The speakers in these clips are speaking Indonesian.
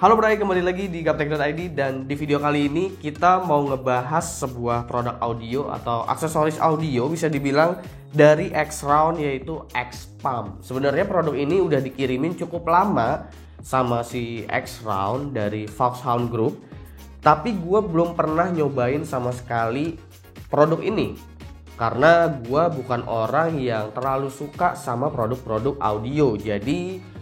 Halo Bray, kembali lagi di Gaptek.id dan di video kali ini kita mau ngebahas sebuah produk audio atau aksesoris audio bisa dibilang dari X-Round, yaitu X-Pump. Sebenarnya produk ini udah dikirimin cukup lama sama si X-Round dari Foxhound Group, tapi gue belum pernah nyobain sama sekali produk ini karena gue bukan orang yang terlalu suka sama produk-produk audio. Jadi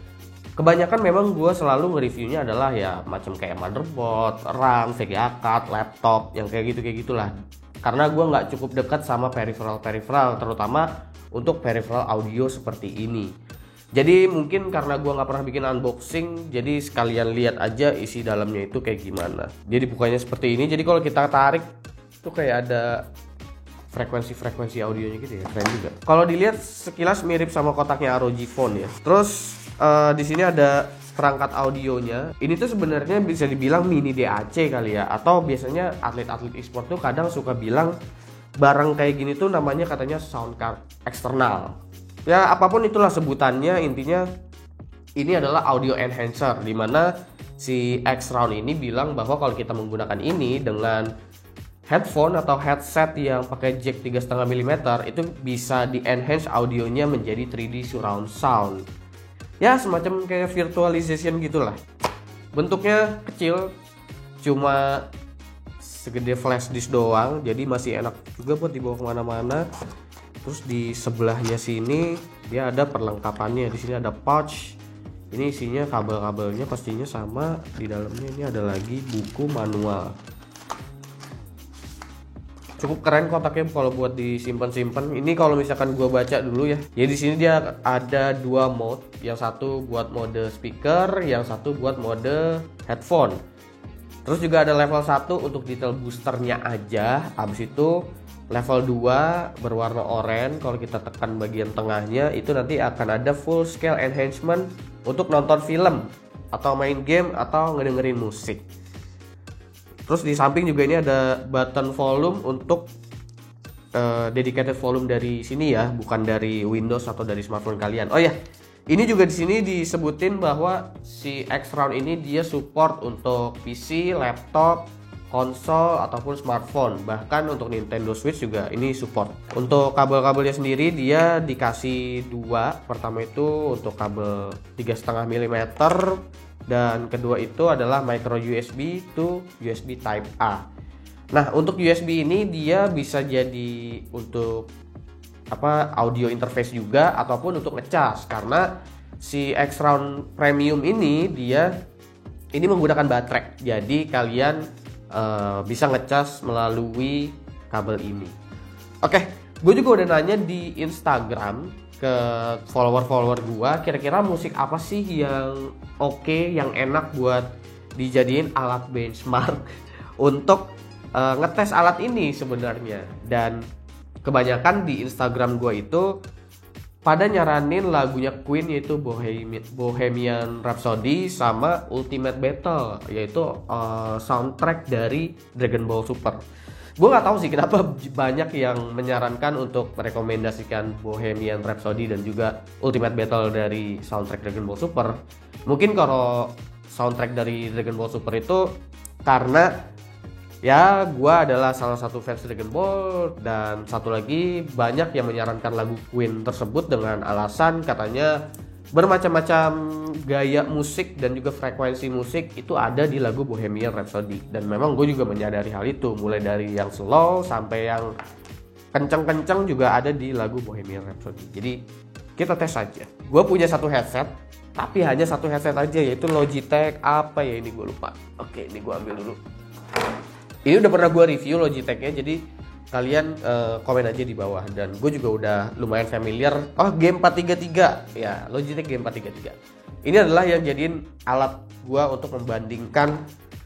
kebanyakan memang gue selalu nge-reviewnya adalah ya macam kayak motherboard, RAM, VGA card, laptop, yang kayak gitulah. Karena gue nggak cukup dekat sama peripheral, terutama untuk peripheral audio seperti ini. Jadi mungkin karena gue nggak pernah bikin unboxing, jadi sekalian lihat aja isi dalamnya itu kayak gimana. Jadi bukannya seperti ini. Jadi kalau kita tarik tuh kayak ada frekuensi audionya gitu ya, keren juga. Kalau dilihat sekilas mirip sama kotaknya ROG Phone ya. Terus di sini ada perangkat audionya. Ini tuh sebenarnya bisa dibilang mini DAC kali ya, atau biasanya atlet-atlet e-sport tuh kadang suka bilang barang kayak gini tuh namanya katanya sound card eksternal. Ya apapun itulah sebutannya, intinya ini adalah audio enhancer, dimana si X-Round ini bilang bahwa kalau kita menggunakan ini dengan headphone atau headset yang pakai jack 3,5 mm itu bisa di-enhance audionya menjadi 3D surround sound. Ya semacam kayak virtualization gitulah. Bentuknya kecil, cuma segede flash disk doang, jadi masih enak juga buat dibawa kemana-mana. Terus di sebelahnya sini dia ada perlengkapannya. Di sini ada pouch. Ini isinya kabel-kabelnya pastinya sama. Di dalamnya ini ada lagi buku manual. Cukup keren kotaknya kalau buat disimpan-simpan. Ini kalau misalkan gue baca dulu ya. Ya di sini dia ada dua mode. Yang satu buat mode speaker, yang satu buat mode headphone. Terus juga ada level 1 untuk detail boosternya aja. Habis itu level 2 berwarna oranye. Kalau kita tekan bagian tengahnya itu nanti akan ada full scale enhancement untuk nonton film atau main game atau ngedengerin musik. Terus di samping juga ini ada button volume untuk dedicated volume dari sini ya, bukan dari Windows atau dari smartphone kalian. Oh ya, ini juga di sini disebutin bahwa si X-Round ini dia support untuk PC, laptop, konsol ataupun smartphone. Bahkan untuk Nintendo Switch juga ini support. Untuk kabel-kabelnya sendiri dia dikasih dua. Pertama itu untuk kabel 3,5 mm. Dan kedua itu adalah micro USB to USB Type A. Nah, untuk USB ini dia bisa jadi untuk audio interface juga ataupun untuk ngecas, karena si X-Round Premium ini menggunakan baterai. Jadi kalian bisa ngecas melalui kabel ini. Oke, gue juga udah nanya di Instagram ke follower gua, kira-kira musik apa sih yang oke, yang enak buat dijadiin alat benchmark untuk ngetes alat ini sebenarnya. Dan kebanyakan di Instagram gua itu pada nyaranin lagunya Queen, yaitu Bohemian Rhapsody sama Ultimate Battle, yaitu soundtrack dari Dragon Ball Super. Gue nggak tahu sih kenapa banyak yang menyarankan untuk merekomendasikan Bohemian Rhapsody dan juga Ultimate Battle dari soundtrack Dragon Ball Super. Mungkin kalau soundtrack dari Dragon Ball Super itu karena ya gue adalah salah satu fans Dragon Ball, dan satu lagi banyak yang menyarankan lagu Queen tersebut dengan alasan katanya bermacam-macam gaya musik dan juga frekuensi musik itu ada di lagu Bohemian Rhapsody. Dan memang gue juga menyadari hal itu, mulai dari yang slow sampai yang kenceng-kenceng juga ada di lagu Bohemian Rhapsody. Jadi kita tes saja. Gue punya satu headset, tapi hanya satu headset aja, yaitu Logitech apa ya, ini gue lupa. Oke, ini gue ambil dulu. Ini udah pernah gue review Logitech-nya, jadi kalian komen aja di bawah. Dan gue juga udah lumayan familiar. Oh, G433 ya, Logitech G433. Ini adalah yang jadiin alat gue untuk membandingkan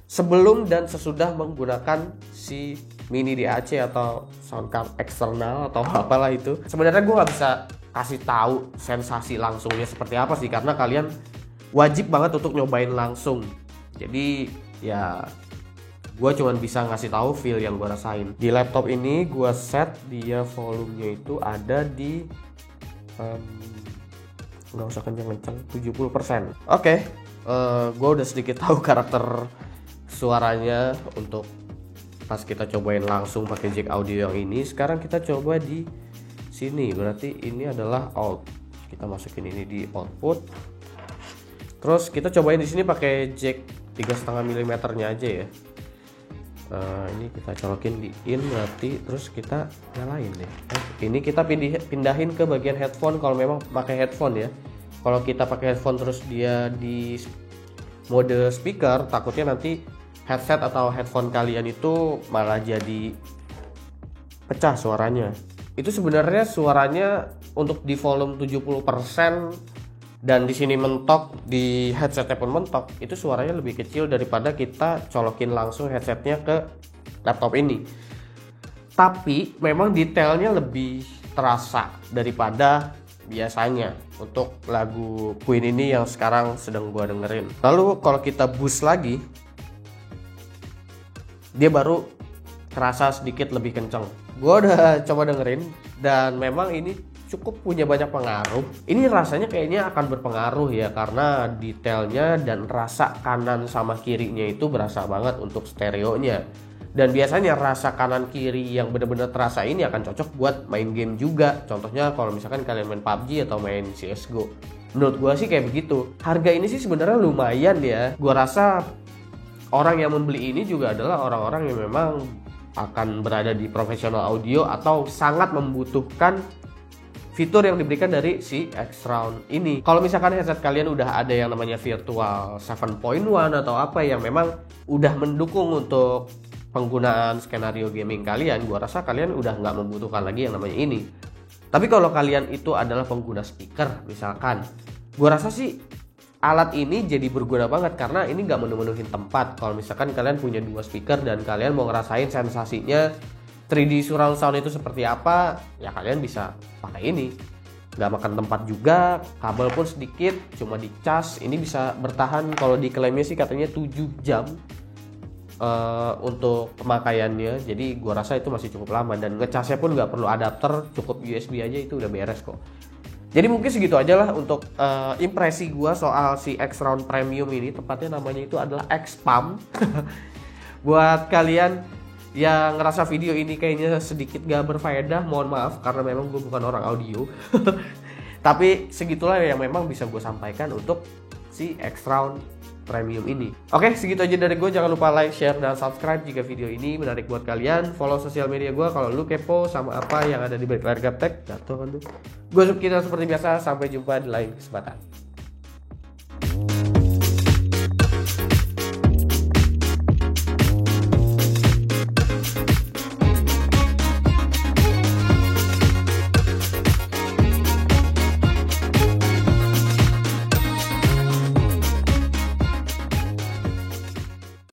sebelum dan sesudah menggunakan si mini DAC atau sound card eksternal atau apalah itu. Sebenarnya gue nggak bisa kasih tahu sensasi langsungnya seperti apa sih, karena kalian wajib banget untuk nyobain langsung. Jadi ya gue cuma bisa ngasih tahu feel yang gue rasain. Di laptop ini gue set dia volumenya itu ada di nggak usah kenceng-kenceng, 70%. Oke, gue udah sedikit tahu karakter suaranya untuk pas kita cobain langsung pakai jack audio yang ini. Sekarang kita coba di sini, berarti ini adalah out. Kita masukin ini di output. Terus kita cobain di sini pakai jack 3,5 mm nya aja ya. Ini kita colokin di in berarti, terus kita nyalain deh. Ini kita pindahin ke bagian headphone kalau memang pakai headphone ya. Kalau kita pakai headphone terus dia di mode speaker, takutnya nanti headset atau headphone kalian itu malah jadi pecah suaranya. Itu sebenarnya suaranya untuk di volume 70% dan di sini mentok, di headsetnya pun mentok, itu suaranya lebih kecil daripada kita colokin langsung headsetnya ke laptop ini. Tapi memang detailnya lebih terasa daripada biasanya untuk lagu Queen ini yang sekarang sedang gua dengerin. Lalu kalau kita boost lagi, dia baru terasa sedikit lebih kenceng. Gua udah coba dengerin dan memang ini cukup punya banyak pengaruh. Ini rasanya kayaknya akan berpengaruh ya, karena detailnya dan rasa kanan sama kirinya itu berasa banget untuk stereonya. Dan biasanya rasa kanan kiri yang benar-benar terasa ini akan cocok buat main game juga. Contohnya kalau misalkan kalian main PUBG atau main CSGO. Menurut gua sih kayak begitu. Harga ini sih sebenarnya lumayan ya. Gua rasa orang yang membeli ini juga adalah orang-orang yang memang akan berada di profesional audio atau sangat membutuhkan fitur yang diberikan dari si X-Round ini. Kalau misalkan headset kalian udah ada yang namanya Virtual 7.1 atau apa yang memang udah mendukung untuk penggunaan skenario gaming kalian, gua rasa kalian udah nggak membutuhkan lagi yang namanya ini. Tapi kalau kalian itu adalah pengguna speaker misalkan, gua rasa sih alat ini jadi berguna banget karena ini nggak memenuhi tempat. Kalau misalkan kalian punya 2 speaker dan kalian mau ngerasain sensasinya 3D surround sound itu seperti apa, ya kalian bisa pakai ini. Nggak makan tempat juga, kabel pun sedikit, cuma dicas. Ini bisa bertahan, kalau diklaimnya sih katanya 7 jam untuk pemakaiannya. Jadi gua rasa itu masih cukup lama, dan ngecasnya pun nggak perlu adapter, cukup USB aja itu udah beres kok. Jadi mungkin segitu aja lah untuk impresi gua soal si X-Round Premium ini. Tepatnya namanya itu adalah X-Pam. Buat kalian yang ngerasa video ini kayaknya sedikit gak berfaedah, mohon maaf karena memang gue bukan orang audio. Tapi segitulah yang memang bisa gue sampaikan untuk si X-Round Premium ini. Oke, segitu aja dari gue. Jangan lupa like, share, dan subscribe jika video ini menarik buat kalian. Follow sosial media gue kalau lu kepo sama apa yang ada di balik layar Gaptek. Jatuh kan tuh. Gue Kita seperti biasa, sampai jumpa di lain kesempatan.